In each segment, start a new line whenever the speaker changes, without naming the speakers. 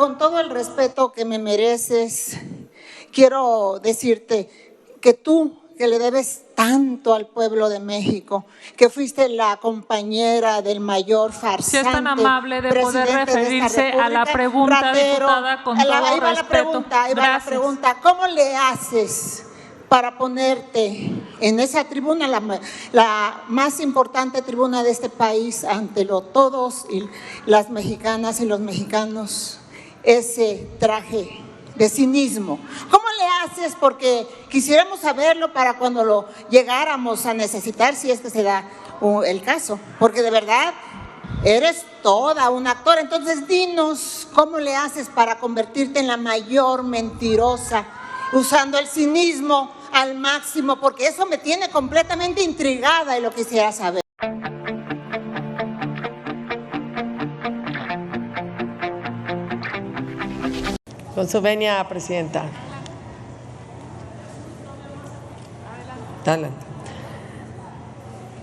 con todo el respeto que me mereces, quiero decirte que tú, que le debes tanto al pueblo de México, que fuiste la compañera del mayor farsante.
Si es tan amable de poder referirse a la pregunta,
ratero,
diputada, con todo
ahí va
respeto.
ahí va la pregunta. ¿Cómo le haces para ponerte en esa tribuna, la más importante tribuna de este país, ante todos y las mexicanas y los mexicanos, ese traje de cinismo? ¿Cómo le haces? Porque quisiéramos saberlo para cuando lo llegáramos a necesitar, si es que se da el caso, porque de verdad eres toda una actora. Entonces dinos, ¿cómo le haces para convertirte en la mayor mentirosa, usando el cinismo al máximo? Porque eso me tiene completamente intrigada y lo quisiera saber.
Con su venia, presidenta. Adelante.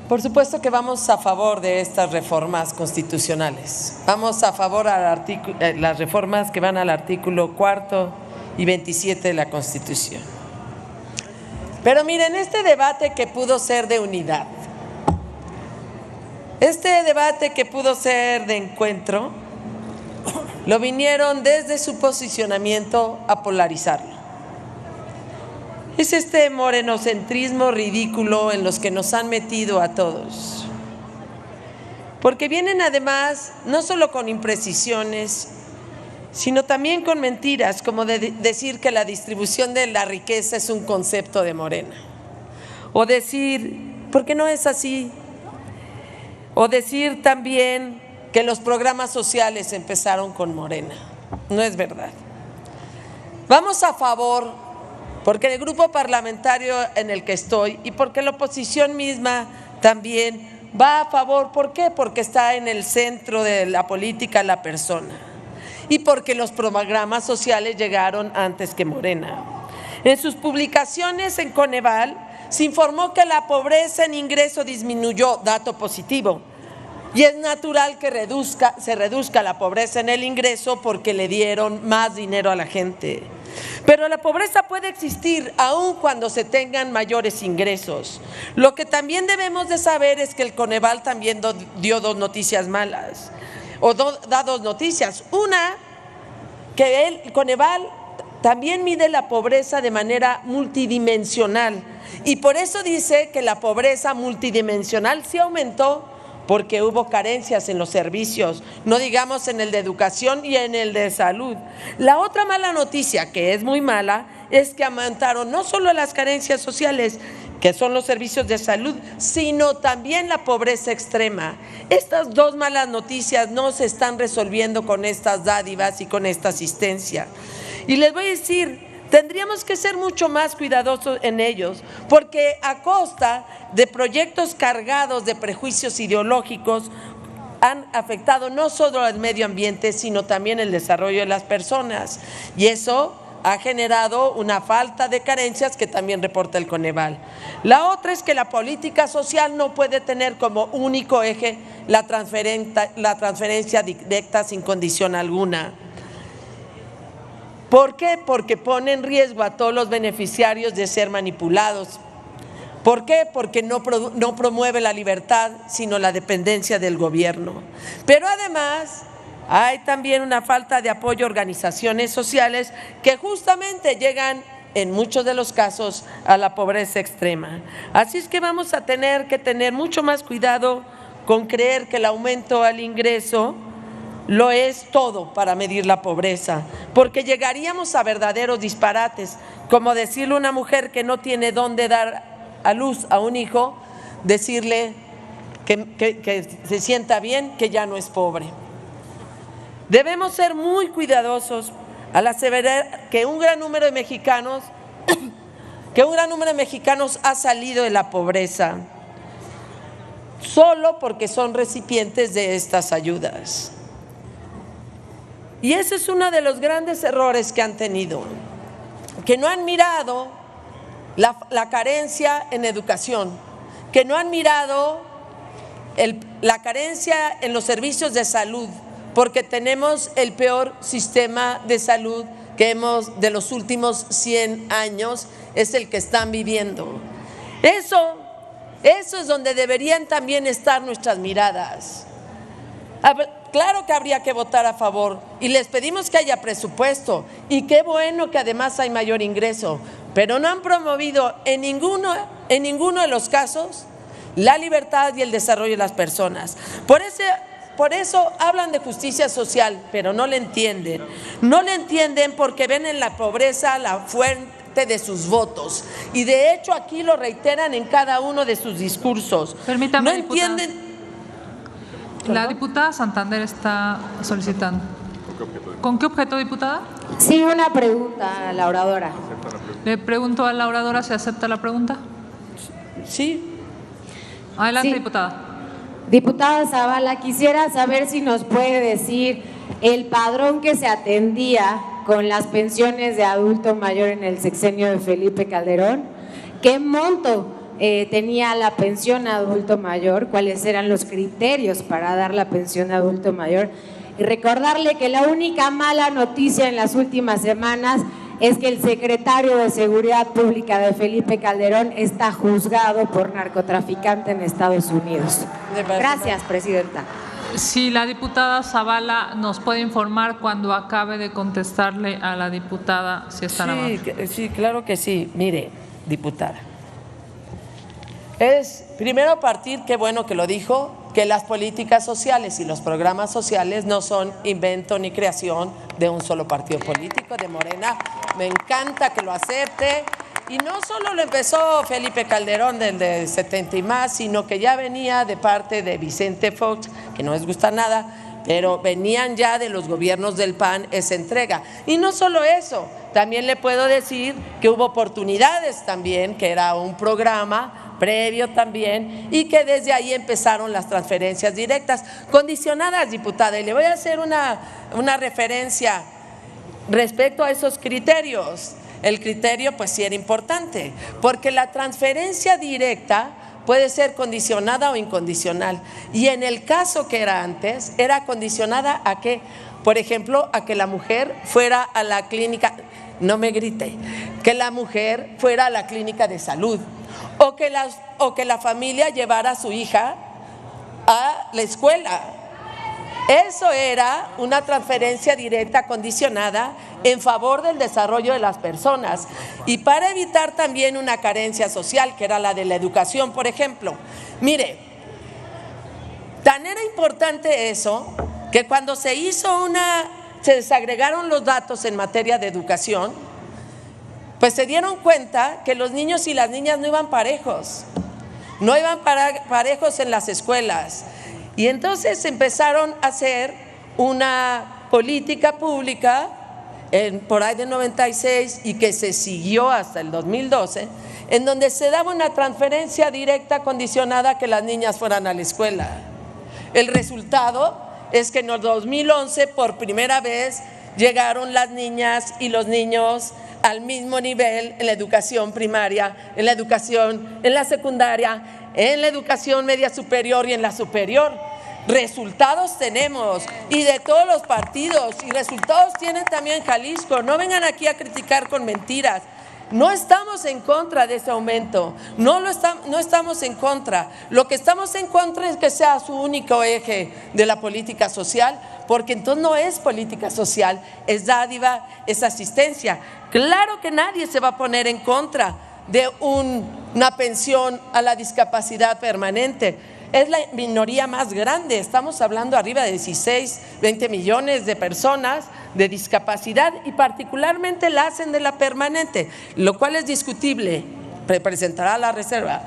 Por supuesto que vamos a favor de estas reformas constitucionales. Vamos a favor de las reformas que van al artículo 4 y 27 de la Constitución. Pero miren, este debate que pudo ser de unidad, este debate que pudo ser de encuentro, lo vinieron desde su posicionamiento a polarizarlo. Es este morenocentrismo ridículo en los que nos han metido a todos. Porque vienen además no solo con imprecisiones, sino también con mentiras, como decir que la distribución de la riqueza es un concepto de Morena. O decir, ¿por qué no es así? O decir también que los programas sociales empezaron con Morena. No es verdad. Vamos a favor, porque el grupo parlamentario en el que estoy y porque la oposición misma también va a favor. ¿Por qué? Porque está en el centro de la política la persona y porque los programas sociales llegaron antes que Morena. En sus publicaciones en Coneval se informó que la pobreza en ingreso disminuyó, dato positivo. Y es natural que se reduzca la pobreza en el ingreso porque le dieron más dinero a la gente. Pero la pobreza puede existir aun cuando se tengan mayores ingresos. Lo que también debemos de saber es que el Coneval también dio dos noticias malas, da dos noticias. Una, que el Coneval también mide la pobreza de manera multidimensional y por eso dice que la pobreza multidimensional sí aumentó, porque hubo carencias en los servicios, no digamos en el de educación y en el de salud. La otra mala noticia, que es muy mala, es que aumentaron no solo las carencias sociales, que son los servicios de salud, sino también la pobreza extrema. Estas dos malas noticias no se están resolviendo con estas dádivas y con esta asistencia. Y les voy a decir, tendríamos que ser mucho más cuidadosos en ellos, porque a costa de proyectos cargados de prejuicios ideológicos han afectado no solo al medio ambiente, sino también el desarrollo de las personas. Y eso ha generado una falta de carencias que también reporta el Coneval. La otra es que la política social no puede tener como único eje la transferencia directa sin condición alguna. ¿Por qué? Porque pone en riesgo a todos los beneficiarios de ser manipulados. ¿Por qué? Porque no promueve la libertad, sino la dependencia del gobierno. Pero además hay también una falta de apoyo a organizaciones sociales que justamente llegan en muchos de los casos a la pobreza extrema. Así es que vamos a tener que tener mucho más cuidado con creer que el aumento al ingreso lo es todo para medir la pobreza, porque llegaríamos a verdaderos disparates, como decirle a una mujer que no tiene dónde dar a luz a un hijo, decirle que se sienta bien, que ya no es pobre. Debemos ser muy cuidadosos al aseverar que un gran número de mexicanos ha salido de la pobreza solo porque son recipientes de estas ayudas. Y ese es uno de los grandes errores que han tenido, que no han mirado la carencia en educación, que no han mirado la carencia en los servicios de salud, porque tenemos el peor sistema de salud que hemos de los últimos 100 años, es el que están viviendo. Eso es donde deberían también estar nuestras miradas. Claro que habría que votar a favor y les pedimos que haya presupuesto y qué bueno que además hay mayor ingreso, pero no han promovido en ninguno de los casos la libertad y el desarrollo de las personas. Por eso hablan de justicia social, pero no le entienden. No le entienden porque ven en la pobreza la fuente de sus votos. Y de hecho aquí lo reiteran en cada uno de sus discursos.
Permítame,
no entienden.
La diputada Santander está solicitando. ¿Con qué objeto, diputada?
Sí, una pregunta a la oradora.
Le pregunto a la oradora si acepta la pregunta.
Sí.
Adelante,
Sí.
diputada.
Diputada Zavala, quisiera saber si nos puede decir el padrón que se atendía con las pensiones de adulto mayor en el sexenio de Felipe Calderón, qué monto tenía la pensión adulto mayor, cuáles eran los criterios para dar la pensión adulto mayor, y recordarle que la única mala noticia en las últimas semanas es que el secretario de Seguridad Pública de Felipe Calderón está juzgado por narcotraficante en Estados Unidos. Gracias, presidenta.
Si la diputada Zavala nos puede informar cuando acabe de contestarle a la diputada, si está la mano.
Sí, claro que sí. Mire, diputada, es primero partir, qué bueno que lo dijo, que las políticas sociales y los programas sociales no son invento ni creación de un solo partido político, de Morena. Me encanta que lo acepte. Y no solo lo empezó Felipe Calderón del 70 y más, sino que ya venía de parte de Vicente Fox, que no les gusta nada, pero venían ya de los gobiernos del PAN esa entrega. Y no solo eso, también le puedo decir que hubo oportunidades también, que era un programa previo también, y que desde ahí empezaron las transferencias directas, condicionadas, diputada, y le voy a hacer una referencia respecto a esos criterios. El criterio pues sí era importante, porque la transferencia directa puede ser condicionada o incondicional, y en el caso que era antes, era condicionada a que, por ejemplo, a que la mujer fuera a la clínica, no me grite, que la mujer fuera a la clínica de salud, o que la familia llevara a su hija a la escuela. Eso era una transferencia directa condicionada en favor del desarrollo de las personas y para evitar también una carencia social, que era la de la educación, por ejemplo. Mire, tan era importante eso que cuando se desagregaron los datos en materia de educación, pues se dieron cuenta que los niños y las niñas no iban parejos, no iban parejos en las escuelas. Y entonces empezaron a hacer una política pública por ahí de 96 y que se siguió hasta el 2012, en donde se daba una transferencia directa condicionada a que las niñas fueran a la escuela. El resultado es que en el 2011 por primera vez llegaron las niñas y los niños al mismo nivel en la educación primaria, en la educación, en la secundaria, en la educación media superior y en la superior. Resultados tenemos y de todos los partidos, y resultados tienen también Jalisco. No vengan aquí a criticar con mentiras. No estamos en contra de ese aumento, no estamos en contra. Lo que estamos en contra es que sea su único eje de la política social, porque entonces no es política social, es dádiva, es asistencia. Claro que nadie se va a poner en contra de una pensión a la discapacidad permanente. Es la minoría más grande, estamos hablando arriba de 16, 20 millones de personas de discapacidad y particularmente la hacen de la permanente, lo cual es discutible, presentará la reserva.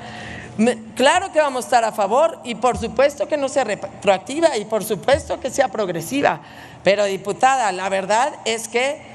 Claro que vamos a estar a favor y por supuesto que no sea retroactiva y por supuesto que sea progresiva, pero diputada, la verdad es que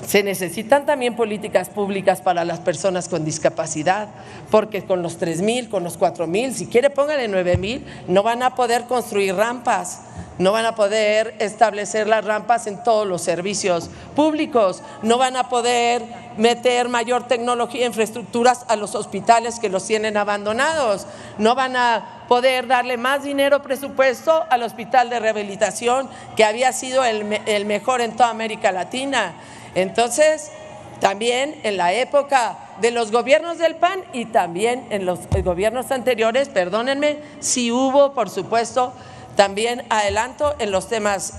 se necesitan también políticas públicas para las personas con discapacidad, porque con los 3,000, con los 4,000, si quiere póngale 9,000, no van a poder construir rampas, no van a poder establecer las rampas en todos los servicios públicos, no van a poder meter mayor tecnología e infraestructuras a los hospitales que los tienen abandonados, no van a poder darle más dinero presupuesto al hospital de rehabilitación, que había sido el mejor en toda América Latina. Entonces, también en la época de los gobiernos del PAN y también en los gobiernos anteriores, perdónenme, sí hubo, por supuesto, también adelanto en los temas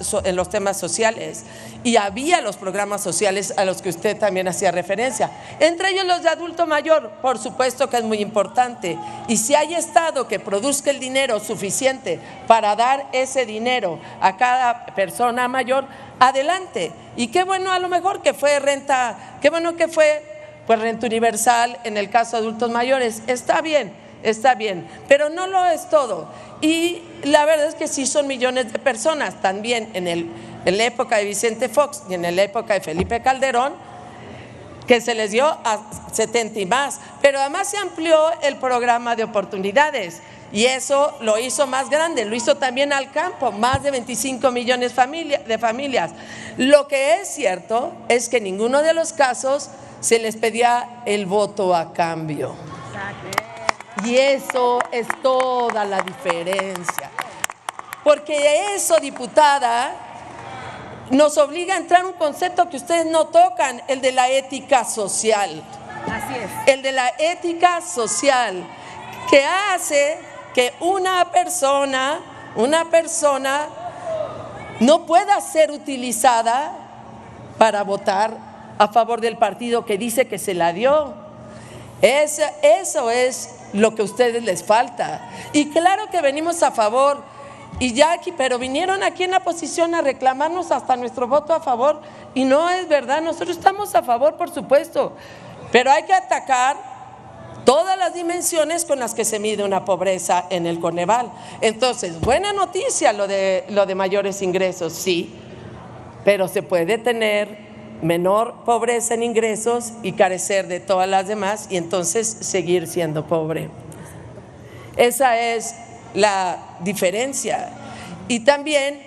sociales, y había los programas sociales a los que usted también hacía referencia, entre ellos los de adulto mayor, por supuesto que es muy importante, y si hay Estado que produzca el dinero suficiente para dar ese dinero a cada persona mayor, adelante. Y qué bueno a lo mejor que fue renta, qué bueno que fue pues renta universal en el caso de adultos mayores, está bien, pero no lo es todo. Y la verdad es que sí son millones de personas, también en la época de Vicente Fox y en la época de Felipe Calderón, que se les dio a 70 y más, pero además se amplió el programa de oportunidades y eso lo hizo más grande, lo hizo también al campo, más de 25 millones de familias. Lo que es cierto es que en ninguno de los casos se les pedía el voto a cambio. Y eso es toda la diferencia, porque eso, diputada, nos obliga a entrar en un concepto que ustedes no tocan, el de la ética social.
Así es.
El de la ética social, que hace que una persona no pueda ser utilizada para votar a favor del partido que dice que se la dio. Eso es lo que a ustedes les falta. Y claro que venimos a favor, y ya aquí, pero vinieron aquí en la oposición a reclamarnos hasta nuestro voto a favor, y no es verdad. Nosotros estamos a favor, por supuesto, pero hay que atacar todas las dimensiones con las que se mide una pobreza en el Coneval. Entonces, buena noticia lo de mayores ingresos, sí, pero se puede tener menor pobreza en ingresos y carecer de todas las demás y entonces seguir siendo pobre. Esa es la diferencia. Y también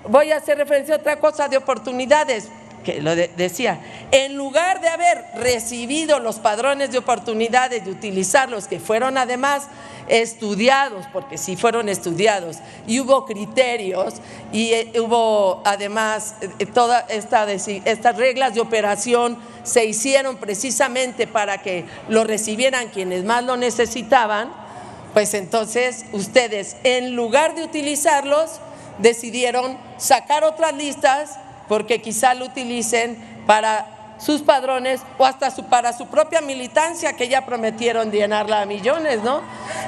voy a hacer referencia a otra cosa de oportunidades, que lo decía, en lugar de haber recibido los padrones de oportunidades, de utilizarlos, que fueron además estudiados, porque sí fueron estudiados, y hubo criterios, y hubo además todas estas reglas de operación se hicieron precisamente para que lo recibieran quienes más lo necesitaban, pues entonces ustedes, en lugar de utilizarlos, decidieron sacar otras listas porque quizá lo utilicen para sus padrones o hasta para su propia militancia, que ya prometieron llenarla a millones, ¿no?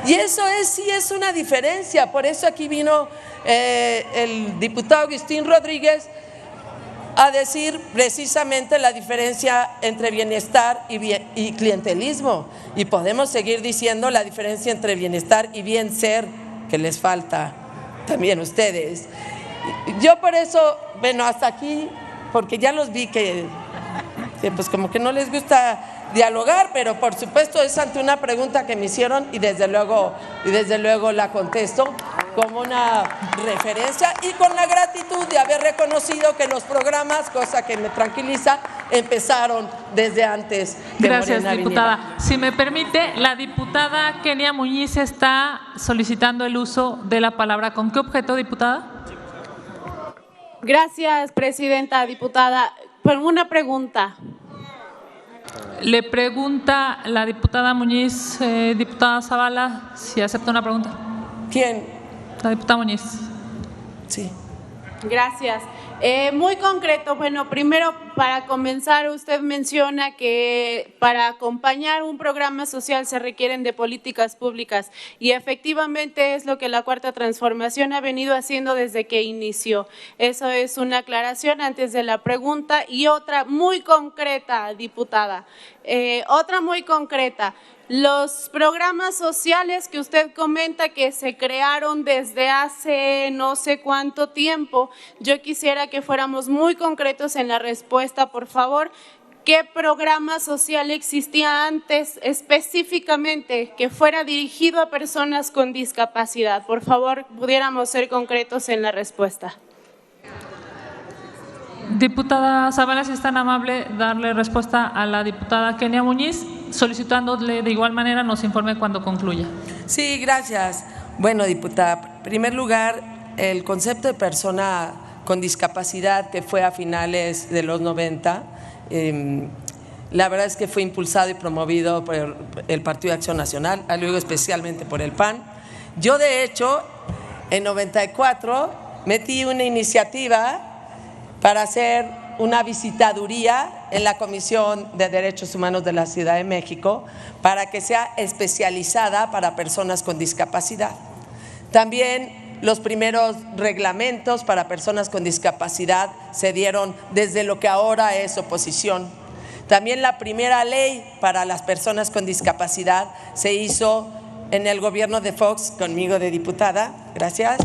Y eso sí es una diferencia. Por eso aquí vino el diputado Agustín Rodríguez a decir precisamente la diferencia entre bienestar y clientelismo. Y podemos seguir diciendo la diferencia entre bienestar y bien ser, que les falta también a ustedes. Yo por eso, bueno, hasta aquí, porque ya los vi que pues como que no les gusta dialogar, pero por supuesto es ante una pregunta que me hicieron y desde luego la contesto como una referencia y con la gratitud de haber reconocido que los programas, cosa que me tranquiliza, empezaron desde antes de
Gracias,
Morena
diputada.
viniera.
Si me permite, la diputada Kenia Muñiz está solicitando el uso de la palabra. ¿Con qué objeto, diputada?
Gracias, presidenta. Diputada, por una pregunta.
Le pregunta la diputada Muñiz, diputada Zavala, si acepta una pregunta.
¿Quién?
La diputada Muñiz.
Sí.
Gracias. Muy concreto, bueno, primero para comenzar, usted menciona que para acompañar un programa social se requieren de políticas públicas y efectivamente es lo que la Cuarta Transformación ha venido haciendo desde que inició. Eso es una aclaración antes de la pregunta y otra muy concreta, diputada, otra muy concreta. Los programas sociales que usted comenta que se crearon desde hace no sé cuánto tiempo, yo quisiera que fuéramos muy concretos en la respuesta, por favor. ¿Qué programa social existía antes específicamente que fuera dirigido a personas con discapacidad? Por favor, pudiéramos ser concretos en la respuesta.
Diputada Zavala, si es tan amable darle respuesta a la diputada Kenia Muñiz, solicitándole de igual manera nos informe cuando concluya.
Sí, gracias. Bueno, diputada, en primer lugar, el concepto de persona con discapacidad que fue a finales de los 90, la verdad es que fue impulsado y promovido por el Partido de Acción Nacional, luego especialmente por el PAN. Yo, de hecho, en 94 metí una iniciativa para hacer una visitaduría en la Comisión de Derechos Humanos de la Ciudad de México para que sea especializada para personas con discapacidad. También los primeros reglamentos para personas con discapacidad se dieron desde lo que ahora es oposición. También la primera ley para las personas con discapacidad se hizo en el gobierno de Fox, conmigo de diputada, gracias,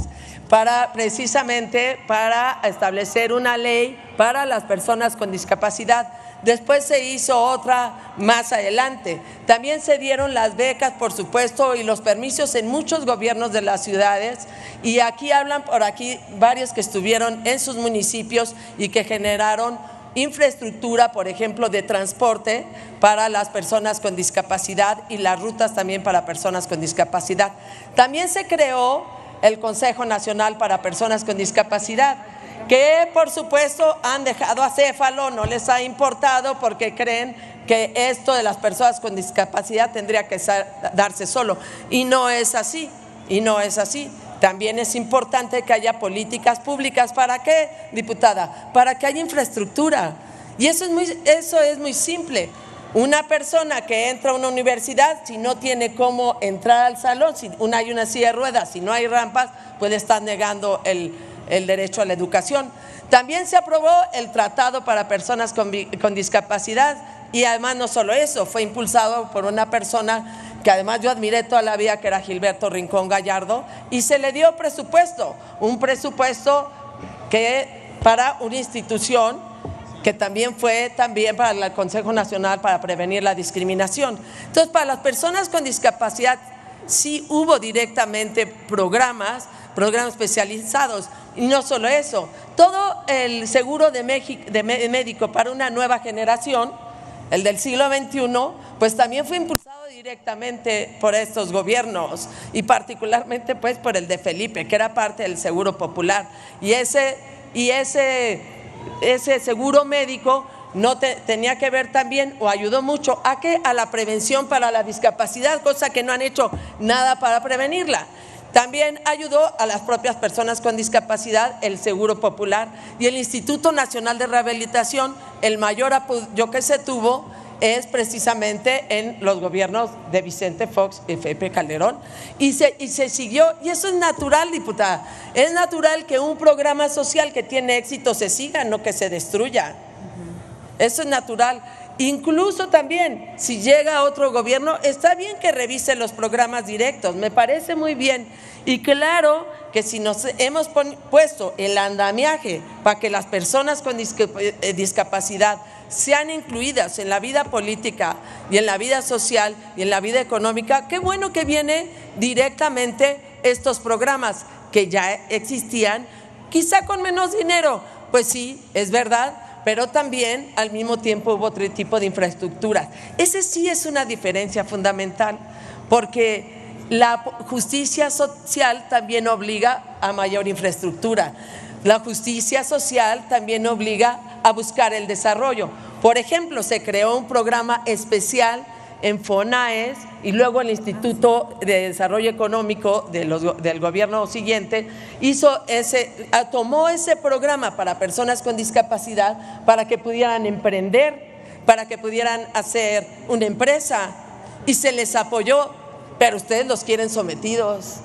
precisamente para establecer una ley para las personas con discapacidad. Después se hizo otra más adelante. También se dieron las becas, por supuesto, y los permisos en muchos gobiernos de las ciudades. Y aquí hablan por aquí varios que estuvieron en sus municipios y que generaron infraestructura, por ejemplo, de transporte para las personas con discapacidad y las rutas también para personas con discapacidad. También se creó el Consejo Nacional para Personas con Discapacidad, que por supuesto han dejado acéfalo, no les ha importado porque creen que esto de las personas con discapacidad tendría que darse solo. Y no es así, También es importante que haya políticas públicas. ¿Para qué, diputada? Para que haya infraestructura. Y eso es muy simple. Una persona que entra a una universidad, si no tiene cómo entrar al salón, si hay una silla de ruedas, si no hay rampas, pues le están negando el derecho a la educación. También se aprobó el Tratado para Personas con Discapacidad y además no solo eso, fue impulsado por una persona que además yo admiré toda la vida, que era Gilberto Rincón Gallardo, y se le dio un presupuesto que para una institución que también fue para el Consejo Nacional para Prevenir la Discriminación. Entonces, para las personas con discapacidad sí hubo directamente programas especializados. Y no solo eso, todo el seguro médico para una nueva generación, el del siglo XXI, pues también fue impulsado directamente por estos gobiernos y particularmente pues por el de Felipe, que era parte del Seguro Popular. Y ese seguro médico tenía que ver también, o ayudó mucho a la prevención para la discapacidad, cosa que no han hecho nada para prevenirla. También ayudó a las propias personas con discapacidad el Seguro Popular y el Instituto Nacional de Rehabilitación. El mayor apoyo que se tuvo es precisamente en los gobiernos de Vicente Fox y Felipe Calderón y se siguió, y eso es natural, diputada. Es natural que un programa social que tiene éxito se siga, no que se destruya. Eso es natural. Incluso también, si llega otro gobierno, está bien que revise los programas directos, me parece muy bien. Y claro que si nos hemos puesto el andamiaje para que las personas con discapacidad sean incluidas en la vida política y en la vida social y en la vida económica, qué bueno que vienen directamente estos programas que ya existían, quizá con menos dinero, pues sí, es verdad, pero también al mismo tiempo hubo otro tipo de infraestructura. Ese sí es una diferencia fundamental, porque la justicia social también obliga a mayor infraestructura. La justicia social también obliga a buscar el desarrollo. Por ejemplo, se creó un programa especial en FONAES y luego el Instituto de Desarrollo Económico del gobierno siguiente tomó ese programa para personas con discapacidad para que pudieran emprender, para que pudieran hacer una empresa, y se les apoyó, pero ustedes los quieren sometidos.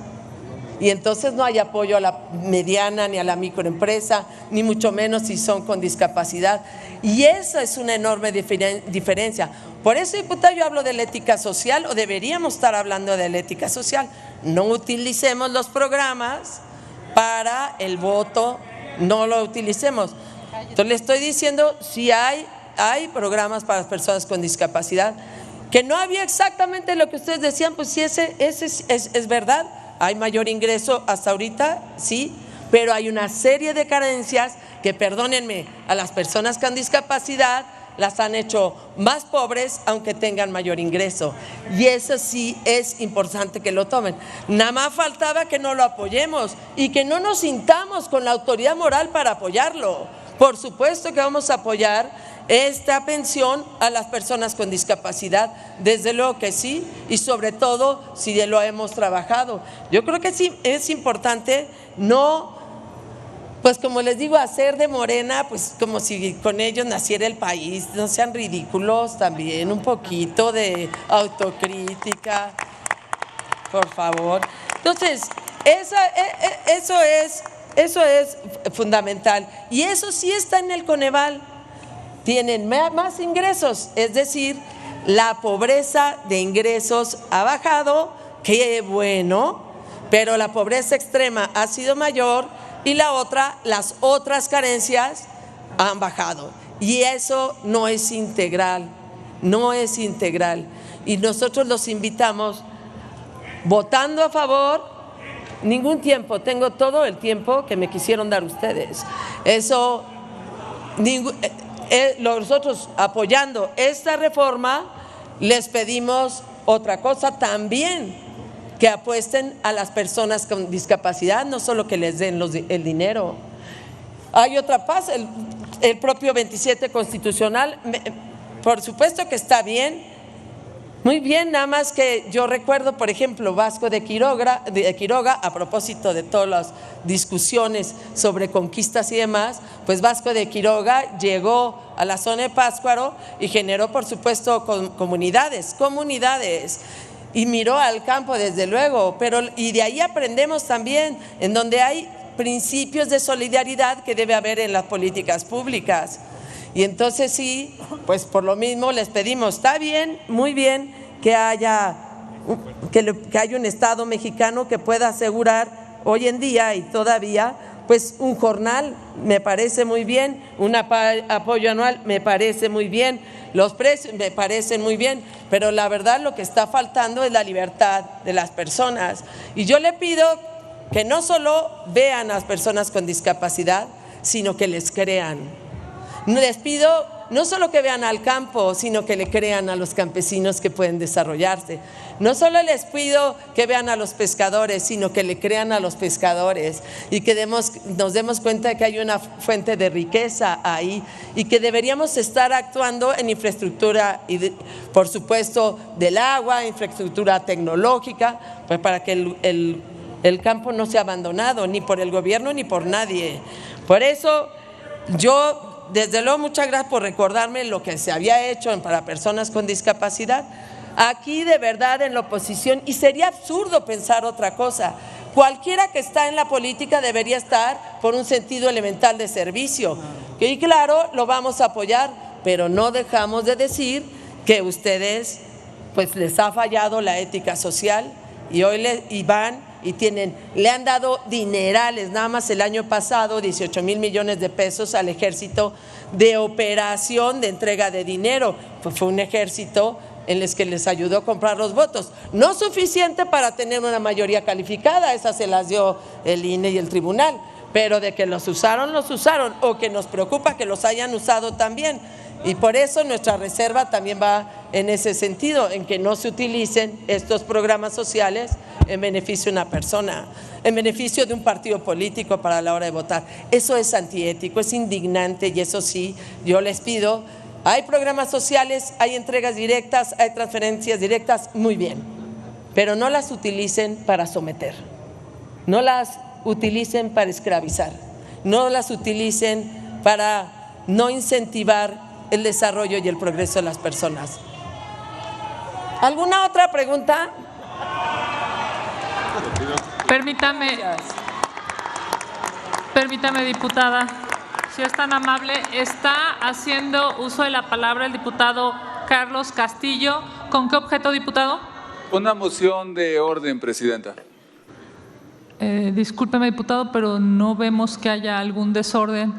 Y entonces no hay apoyo a la mediana ni a la microempresa, ni mucho menos si son con discapacidad. Y esa es una enorme diferencia. Por eso, diputada, yo hablo de la ética social, o deberíamos estar hablando de la ética social. No utilicemos los programas para el voto, no lo utilicemos. Entonces le estoy diciendo, si hay programas para las personas con discapacidad, que no había exactamente lo que ustedes decían, pues sí, ese es verdad. Hay mayor ingreso hasta ahorita, sí, pero hay una serie de carencias que, perdónenme, a las personas con discapacidad las han hecho más pobres aunque tengan mayor ingreso. Y eso sí es importante que lo tomen. Nada más faltaba que no lo apoyemos y que no nos sintamos con la autoridad moral para apoyarlo. Por supuesto que vamos a apoyar esta pensión a las personas con discapacidad, desde luego que sí, y sobre todo si lo hemos trabajado. Yo creo que sí es importante no, pues como les digo, hacer de Morena, pues como si con ellos naciera el país. No sean ridículos también, un poquito de autocrítica, por favor. Entonces, eso es fundamental, y eso sí está en el Coneval. Tienen más ingresos, es decir, la pobreza de ingresos ha bajado, qué bueno, pero la pobreza extrema ha sido mayor y las otras carencias han bajado, y eso no es integral, no es integral. Y nosotros los invitamos votando a favor. Ningún tiempo, tengo todo el tiempo que me quisieron dar ustedes. Eso, nosotros apoyando esta reforma, les pedimos otra cosa también, que apuesten a las personas con discapacidad, no solo que les den el dinero. Hay otra paz, el propio 27 constitucional, por supuesto que está bien, muy bien, nada más que yo recuerdo, por ejemplo, Vasco de Quiroga, a propósito de todas las discusiones sobre conquistas y demás, pues Vasco de Quiroga llegó a la zona de Pátzcuaro y generó, por supuesto, comunidades, y miró al campo, desde luego, y de ahí aprendemos también, en donde hay principios de solidaridad que debe haber en las políticas públicas. Y entonces sí, pues por lo mismo les pedimos, está bien, muy bien que haya un Estado mexicano que pueda asegurar hoy en día y todavía pues un jornal, me parece muy bien, un apoyo anual, me parece muy bien, los precios me parecen muy bien, pero la verdad lo que está faltando es la libertad de las personas. Y yo le pido que no solo vean a las personas con discapacidad, sino que les crean. Les pido no solo que vean al campo, sino que le crean a los campesinos que pueden desarrollarse. No solo les pido que vean a los pescadores, sino que le crean a los pescadores y que nos demos cuenta de que hay una fuente de riqueza ahí y que deberíamos estar actuando en infraestructura y por supuesto del agua, infraestructura tecnológica, pues para que el campo no sea abandonado ni por el gobierno ni por nadie. Por eso yo, desde luego, muchas gracias por recordarme lo que se había hecho para personas con discapacidad. Aquí de verdad en la oposición, y sería absurdo pensar otra cosa, cualquiera que está en la política debería estar por un sentido elemental de servicio. Y claro, lo vamos a apoyar, pero no dejamos de decir que ustedes pues les ha fallado la ética social y hoy le han dado dinerales, nada más el año pasado 18,000 millones de pesos al ejército de operación de entrega de dinero. Pues fue un ejército en el que les ayudó a comprar los votos, no suficiente para tener una mayoría calificada, esas se las dio el INE y el tribunal, pero de que los usaron, o que nos preocupa que los hayan usado también. Y por eso nuestra reserva también va en ese sentido, en que no se utilicen estos programas sociales en beneficio de una persona, en beneficio de un partido político para la hora de votar. Eso es antiético, es indignante, y eso sí, yo les pido, hay programas sociales, hay entregas directas, hay transferencias directas, muy bien, pero no las utilicen para someter, no las utilicen para esclavizar, no las utilicen para no incentivar el desarrollo y el progreso de las personas. ¿Alguna otra pregunta?
Permítame, diputada, si es tan amable, está haciendo uso de la palabra el diputado Carlos Castillo. ¿Con qué objeto, diputado?
Una moción de orden, presidenta.
Discúlpeme, diputado, pero no vemos que haya algún desorden.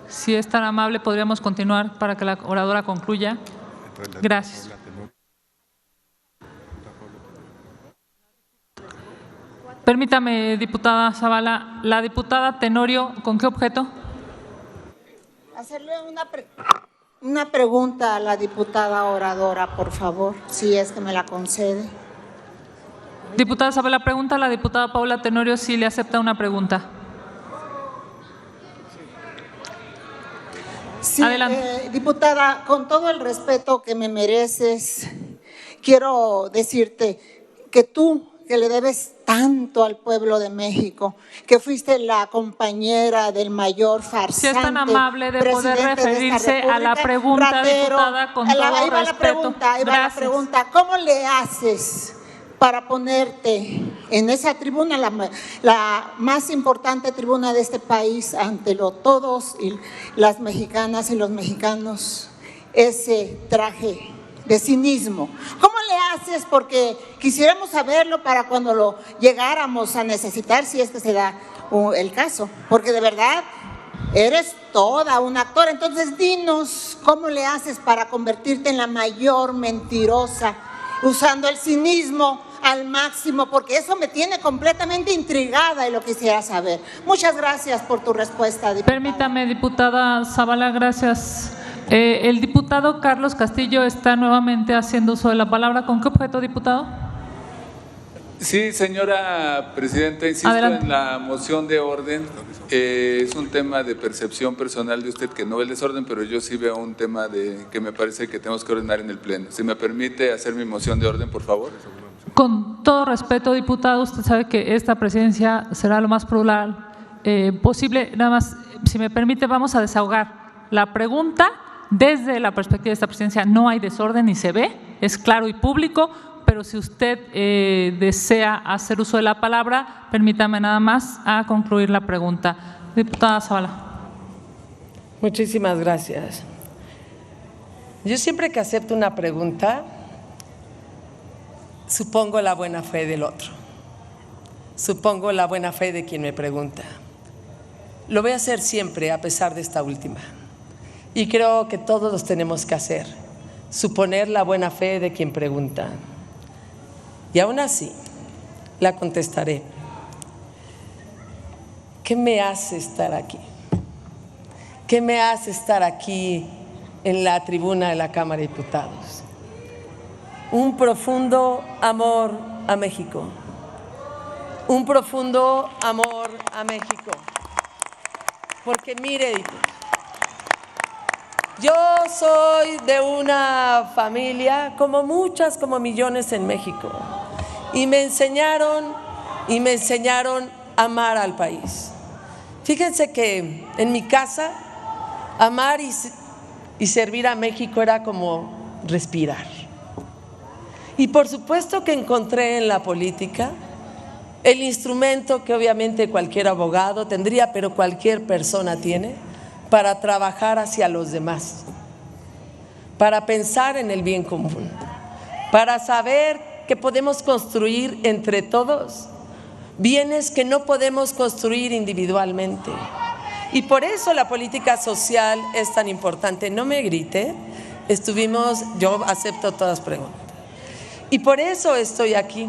Si es tan amable, podríamos continuar para que la oradora concluya. Gracias. Permítame, diputada Zavala, la diputada Tenorio, ¿con qué objeto?
Hacerle una pregunta a la diputada oradora, por favor, si es que me la concede.
Diputada Zavala, pregunta a la diputada Paula Tenorio si le acepta una pregunta.
Sí,
adelante.
Diputada, con todo el respeto que me mereces, quiero decirte que tú, que le debes tanto al pueblo de México, que fuiste la compañera del mayor farsante.
Si es tan amable de poder referirse a la pregunta,
ratero,
diputada, con todo
ahí va
respeto.
ahí va la pregunta. ¿Cómo le haces para ponerte en esa tribuna, la más importante tribuna de este país, ante todos y las mexicanas y los mexicanos, ese traje de cinismo? ¿Cómo le haces? Porque quisiéramos saberlo para cuando lo llegáramos a necesitar, si es que se da el caso, porque de verdad eres toda una actora. Entonces dinos cómo le haces para convertirte en la mayor mentirosa, usando el cinismo al máximo, porque eso me tiene completamente intrigada y lo quisiera saber. Muchas gracias por tu respuesta, diputada.
Permítame, diputada Zavala, gracias. El diputado Carlos Castillo está nuevamente haciendo uso de la palabra. ¿Con qué objeto, diputado?
Sí, señora presidenta, insisto
Adelante.
en la moción de orden. Es un tema de percepción personal de usted que no ve el desorden, pero yo sí veo un tema que me parece que tenemos que ordenar en el Pleno. Si me permite hacer mi moción de orden, por favor.
Con todo respeto, diputado, usted sabe que esta presidencia será lo más plural posible. Nada más, si me permite, vamos a desahogar la pregunta. Desde la perspectiva de esta presidencia no hay desorden ni se ve, es claro y público, pero si usted desea hacer uso de la palabra, permítame nada más a concluir la pregunta. Diputada Zavala.
Muchísimas gracias. Yo siempre que acepto una pregunta, supongo la buena fe del otro, supongo la buena fe de quien me pregunta. Lo voy a hacer siempre, a pesar de esta última. Y creo que todos los tenemos que hacer, suponer la buena fe de quien pregunta. Y aún así, la contestaré. ¿Qué me hace estar aquí? ¿Qué me hace estar aquí en la tribuna de la Cámara de Diputados? Un profundo amor a México. Un profundo amor a México. Porque mire, yo soy de una familia como muchas, como millones en México, y me enseñaron a amar al país. Fíjense que en mi casa amar y servir a México era como respirar. Y por supuesto que encontré en la política el instrumento que obviamente cualquier abogado tendría, pero cualquier persona tiene, para trabajar hacia los demás, para pensar en el bien común, para saber que podemos construir entre todos bienes que no podemos construir individualmente. Y por eso la política social es tan importante. No me grite, yo acepto todas las preguntas. Y por eso estoy aquí,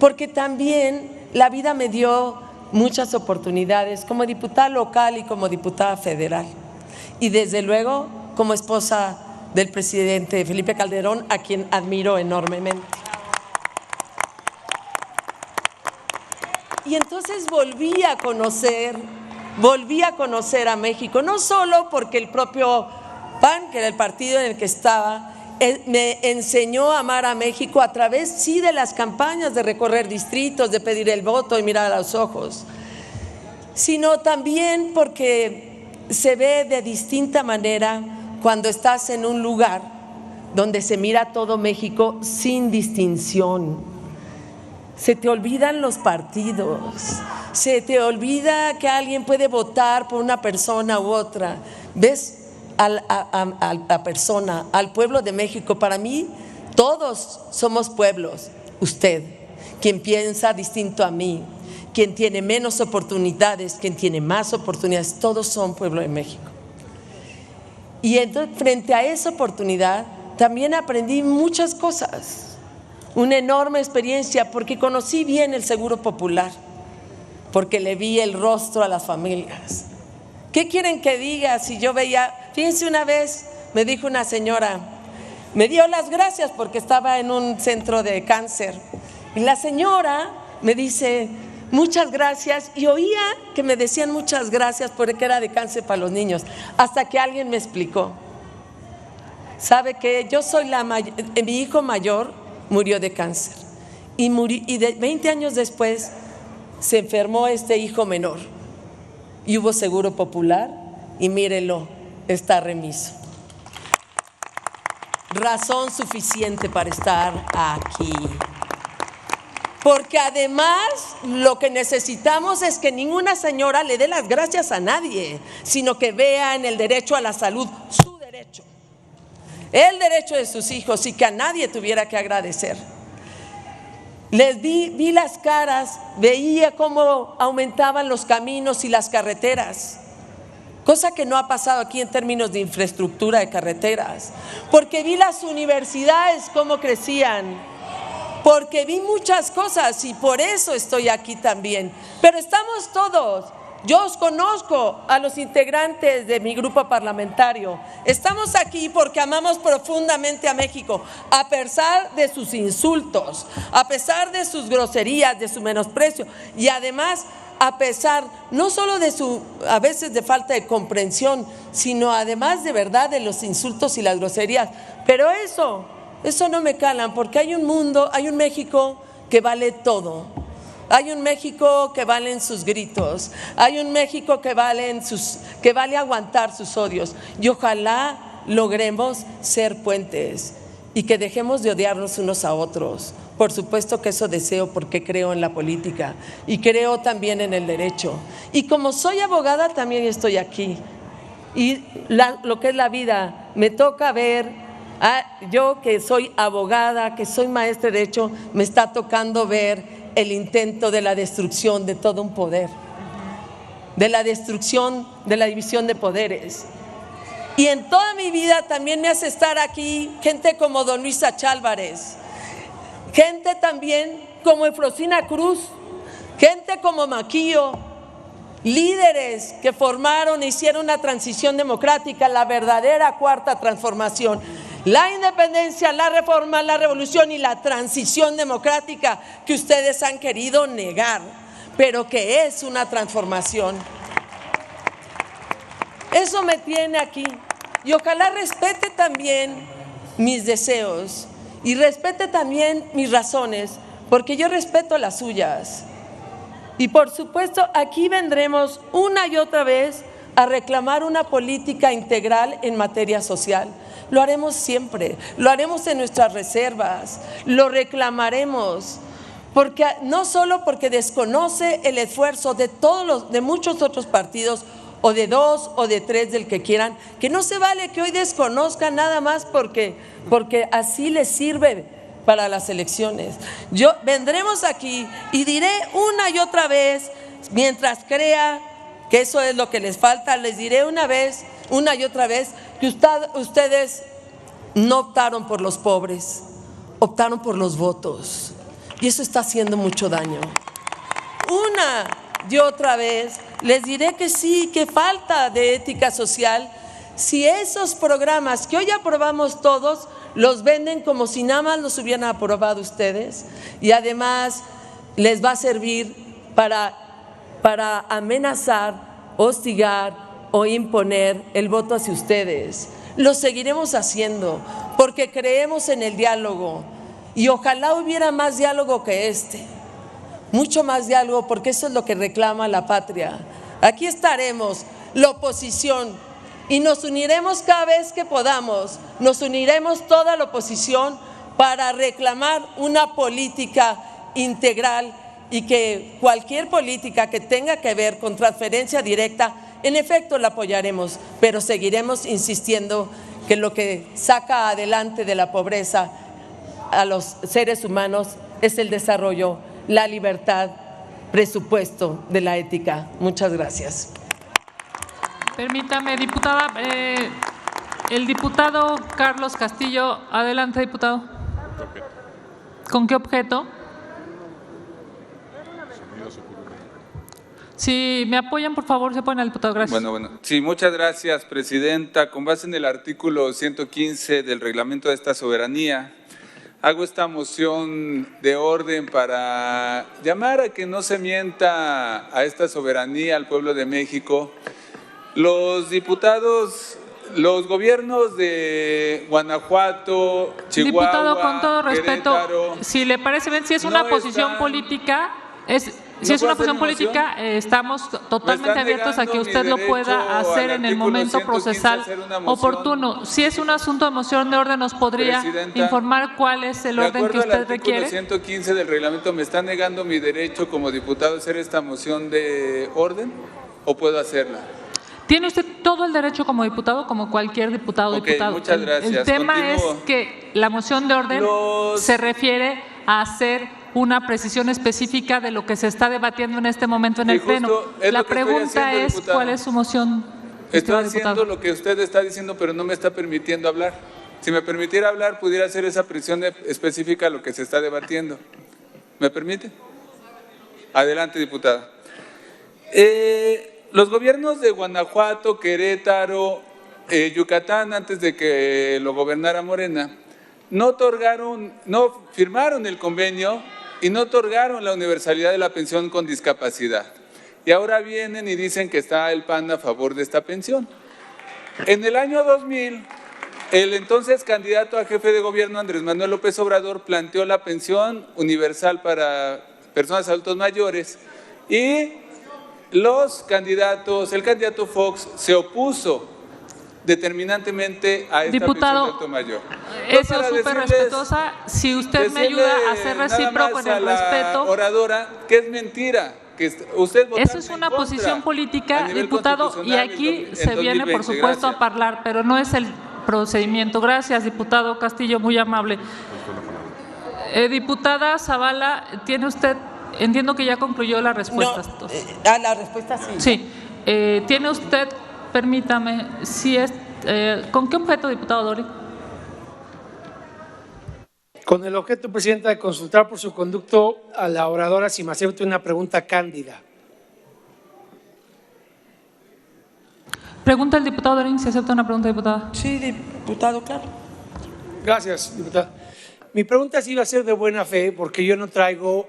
porque también la vida me dio muchas oportunidades como diputada local y como diputada federal. Y desde luego como esposa del presidente Felipe Calderón, a quien admiro enormemente. Y entonces volví a conocer a México, no solo porque el propio PAN, que era el partido en el que estaba, me enseñó a amar a México a través, sí, de las campañas, de recorrer distritos, de pedir el voto y mirar a los ojos, sino también porque se ve de distinta manera cuando estás en un lugar donde se mira todo México sin distinción. Se te olvidan los partidos, se te olvida que alguien puede votar por una persona u otra. Ves a la persona, al pueblo de México. Para mí todos somos pueblos. Usted, quien piensa distinto a mí, quien tiene menos oportunidades, quien tiene más oportunidades, todos son pueblo de México. Y entonces, frente a esa oportunidad, también aprendí muchas cosas, una enorme experiencia, porque conocí bien el Seguro Popular, porque le vi el rostro a las familias. ¿Qué quieren que diga si yo veía? Fíjense, una vez me dijo una señora, me dio las gracias porque estaba en un centro de cáncer. Y la señora me dice, muchas gracias, y oía que me decían muchas gracias porque era de cáncer para los niños, hasta que alguien me explicó. ¿Sabe qué? Yo soy mi hijo mayor murió de cáncer y 20 años después se enfermó este hijo menor y hubo seguro popular y mírelo, está remiso. Razón suficiente para estar aquí. Porque además lo que necesitamos es que ninguna señora le dé las gracias a nadie, sino que vea en el derecho a la salud su derecho, el derecho de sus hijos, y que a nadie tuviera que agradecer. Les vi las caras, veía cómo aumentaban los caminos y las carreteras, cosa que no ha pasado aquí en términos de infraestructura de carreteras, porque vi las universidades cómo crecían, porque vi muchas cosas y por eso estoy aquí también. Pero estamos todos, yo os conozco a los integrantes de mi grupo parlamentario, estamos aquí porque amamos profundamente a México, a pesar de sus insultos, a pesar de sus groserías, de su menosprecio, y además a pesar no solo de su a veces de falta de comprensión, sino además de verdad de los insultos y las groserías. Pero eso no me calan, porque hay un mundo, hay un México que vale todo. Hay un México que valen sus gritos, hay un México que vale aguantar sus odios, y ojalá logremos ser puentes y que dejemos de odiarnos unos a otros. Por supuesto que eso deseo, porque creo en la política y creo también en el derecho. Y como soy abogada también estoy aquí. Y lo que es la vida, me toca ver, yo que soy abogada, que soy maestra de derecho, me está tocando ver el intento de la destrucción de todo un poder, de la destrucción de la división de poderes. Y en toda mi vida también me hace estar aquí gente como don Luis Achálvarez, gente también como Eufrosina Cruz, gente como Maquillo, líderes que formaron e hicieron una transición democrática, la verdadera cuarta transformación, la independencia, la reforma, la revolución y la transición democrática que ustedes han querido negar, pero que es una transformación. Eso me tiene aquí, y ojalá respete también mis deseos y respete también mis razones, porque yo respeto las suyas. Y por supuesto aquí vendremos una y otra vez a reclamar una política integral en materia social. Lo haremos siempre, lo haremos en nuestras reservas, lo reclamaremos, porque no solo porque desconoce el esfuerzo de muchos otros partidos, o de 2 o de 3 del que quieran, que no se vale que hoy desconozcan nada más porque así les sirve para las elecciones. Vendremos aquí y diré una y otra vez, mientras crea que eso es lo que les falta, les diré una y otra vez que ustedes no optaron por los pobres, optaron por los votos, y eso está haciendo mucho daño. Una y otra vez les diré que sí, que falta de ética social si esos programas que hoy aprobamos todos los venden como si nada más los hubieran aprobado ustedes, y además les va a servir para amenazar, hostigar o imponer el voto hacia ustedes. Lo seguiremos haciendo porque creemos en el diálogo, y ojalá hubiera más diálogo que este, mucho más diálogo, porque eso es lo que reclama la patria. Aquí estaremos, la oposición, y nos uniremos cada vez que podamos, nos uniremos toda la oposición para reclamar una política integral, y que cualquier política que tenga que ver con transferencia directa, en efecto la apoyaremos, pero seguiremos insistiendo que lo que saca adelante de la pobreza a los seres humanos es el desarrollo, la libertad, presupuesto de la ética. Muchas gracias.
Permítame, diputada, el diputado Carlos Castillo. Adelante, diputado. ¿Con qué objeto? Si me apoyan, por favor, se ponen al diputado. Gracias.
Bueno. Sí, muchas gracias, presidenta. Con base en el artículo 115 del reglamento de esta soberanía, hago esta moción de orden para llamar a que no se mienta a esta soberanía, al pueblo de México. Los diputados, los gobiernos de Guanajuato, Chihuahua,
diputado, con todo respeto,
Querétaro,
si le parece bien, si es una posición política, estamos totalmente abiertos a que usted lo pueda hacer en el momento procesal oportuno. Si es un asunto de moción de orden, ¿nos podría informar cuál es el orden que usted requiere?
De acuerdo al artículo 115 del reglamento, ¿me está negando mi derecho como diputado a hacer esta moción de orden o puedo hacerla?
Tiene usted todo el derecho como diputado, como cualquier diputado.
Muchas gracias.
El tema es que la moción de orden se refiere a hacer una precisión específica de lo que se está debatiendo en este momento en el Pleno. La pregunta es, ¿cuál es su moción?
Estoy haciendo lo que usted está diciendo, pero no me está permitiendo hablar. Si me permitiera hablar, pudiera hacer esa precisión específica a lo que se está debatiendo. ¿Me permite? Adelante, diputada. Los gobiernos de Guanajuato, Querétaro, Yucatán, antes de que lo gobernara Morena, no firmaron el convenio y no otorgaron la universalidad de la pensión con discapacidad. Y ahora vienen y dicen que está el PAN a favor de esta pensión. En el año 2000, el entonces candidato a jefe de gobierno, Andrés Manuel López Obrador, planteó la pensión universal para personas adultos mayores y el candidato Fox se opuso determinantemente a esta pensión de adulto mayor.
Eso es súper respetuosa. Si usted me ayuda a ser recíproco en el respeto.
Oradora, que es mentira. Que usted
eso es una posición política, diputado, y aquí se viene, por supuesto, a hablar, pero no es el procedimiento. Gracias, diputado Castillo, muy amable. Diputada Zavala, tiene usted, entiendo que ya concluyó las respuestas.
No, la respuesta sí.
Sí, tiene usted, permítame, si es, ¿con qué objeto, diputado Dori?
Con el objeto, presidenta, de consultar por su conducto a la oradora si me acepta una pregunta cándida.
Pregunta el diputado Dorín si acepta una pregunta, diputada.
Sí, diputado, claro.
Gracias, diputada. Mi pregunta sí va a ser de buena fe, porque yo no traigo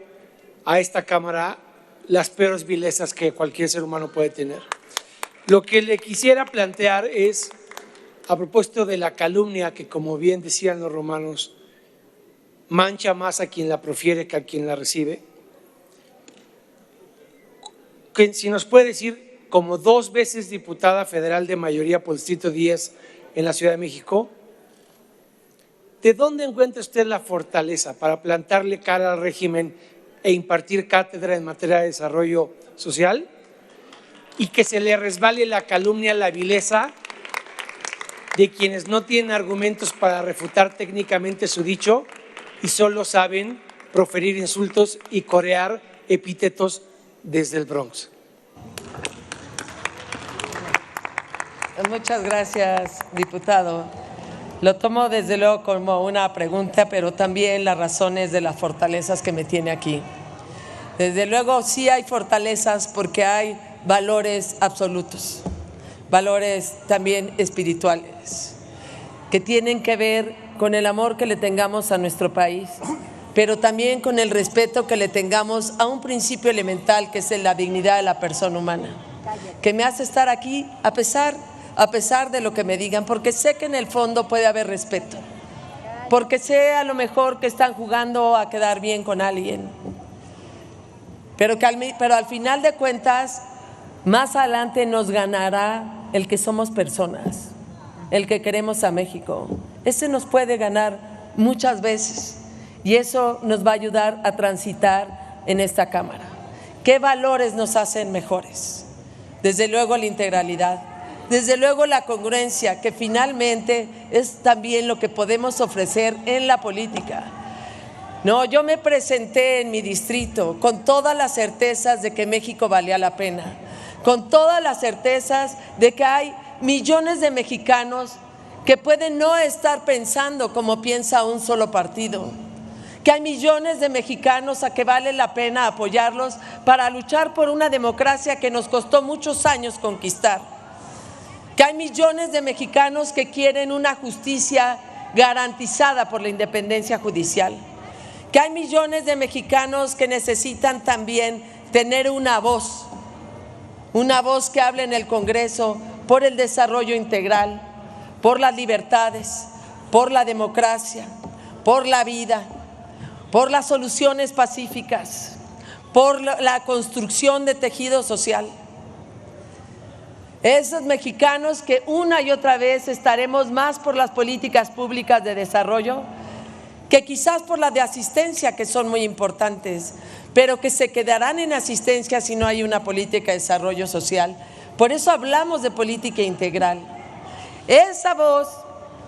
a esta Cámara las peores vilezas que cualquier ser humano puede tener. Lo que le quisiera plantear es, a propósito de la calumnia que, como bien decían los romanos, mancha más a quien la profiere que a quien la recibe, que si nos puede decir, como 2 veces diputada federal de mayoría por el Distrito 10 en la Ciudad de México, ¿de dónde encuentra usted la fortaleza para plantarle cara al régimen e impartir cátedra en materia de desarrollo social y que se le resbale la calumnia, la vileza de quienes no tienen argumentos para refutar técnicamente su dicho y solo saben proferir insultos y corear epítetos desde el Bronx?
Muchas gracias, diputado. Lo tomo desde luego como una pregunta, pero también las razones de las fortalezas que me tiene aquí. Desde luego sí hay fortalezas porque hay valores absolutos, valores también espirituales, que tienen que ver con el amor que le tengamos a nuestro país, pero también con el respeto que le tengamos a un principio elemental que es la dignidad de la persona humana, que me hace estar aquí a pesar de lo que me digan, porque sé que en el fondo puede haber respeto, porque sé a lo mejor que están jugando a quedar bien con alguien, pero al final de cuentas, más adelante nos ganará el que somos personas, el que queremos a México. Ese nos puede ganar muchas veces y eso nos va a ayudar a transitar en esta Cámara. ¿Qué valores nos hacen mejores? Desde luego la integralidad, desde luego la congruencia, que finalmente es también lo que podemos ofrecer en la política. No, yo me presenté en mi distrito con todas las certezas de que México valía la pena, con todas las certezas de que hay millones de mexicanos que pueden no estar pensando como piensa un solo partido, que hay millones de mexicanos a que vale la pena apoyarlos para luchar por una democracia que nos costó muchos años conquistar, que hay millones de mexicanos que quieren una justicia garantizada por la independencia judicial, que hay millones de mexicanos que necesitan también tener una voz que hable en el Congreso por el desarrollo integral, por las libertades, por la democracia, por la vida, por las soluciones pacíficas, por la construcción de tejido social. Esos mexicanos que una y otra vez estaremos más por las políticas públicas de desarrollo que quizás por las de asistencia, que son muy importantes, pero que se quedarán en asistencia si no hay una política de desarrollo social. Por eso hablamos de política integral. Esa voz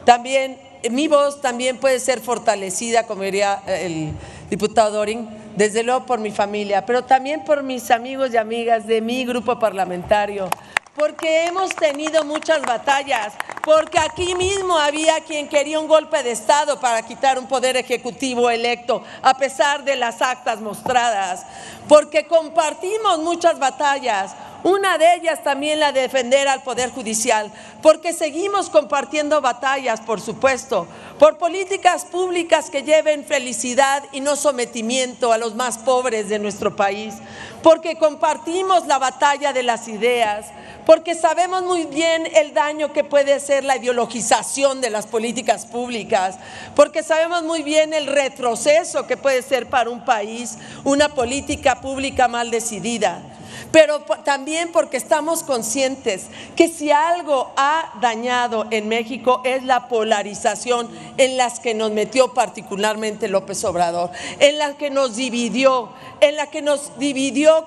también, mi voz también puede ser fortalecida, como diría el diputado Dorin, desde luego por mi familia, pero también por mis amigos y amigas de mi grupo parlamentario, porque hemos tenido muchas batallas, porque aquí mismo había quien quería un golpe de Estado para quitar un poder ejecutivo electo, a pesar de las actas mostradas, porque compartimos muchas batallas, una de ellas también la de defender al Poder Judicial, porque seguimos compartiendo batallas, por supuesto, por políticas públicas que lleven felicidad y no sometimiento a los más pobres de nuestro país, porque compartimos la batalla de las ideas, porque sabemos muy bien el daño que puede ser la ideologización de las políticas públicas, porque sabemos muy bien el retroceso que puede ser para un país una política pública mal decidida. Pero también porque estamos conscientes que si algo ha dañado en México es la polarización en las que nos metió particularmente López Obrador, en la que nos dividió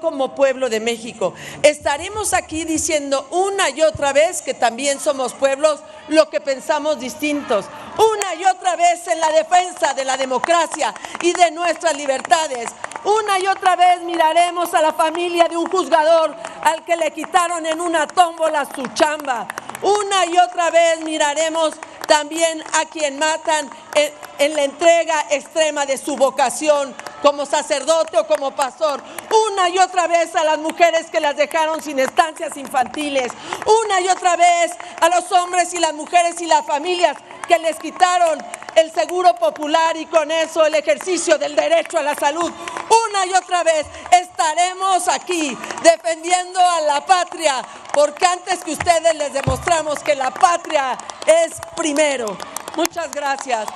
como pueblo de México. Estaremos aquí diciendo una y otra vez que también somos pueblos, lo que pensamos distintos, una y otra vez en la defensa de la democracia y de nuestras libertades. Una y otra vez miraremos a la familia de un juzgador al que le quitaron en una tómbola su chamba. Una y otra vez miraremos también a quien matan en la entrega extrema de su vocación como sacerdote o como pastor. Una y otra vez a las mujeres que las dejaron sin estancias infantiles. Una y otra vez a los hombres y las mujeres y las familias que les quitaron el seguro popular y con eso el ejercicio del derecho a la salud. Una y otra vez estaremos aquí defendiendo a la patria, porque antes que ustedes les demostramos que la patria es primero. Muchas gracias.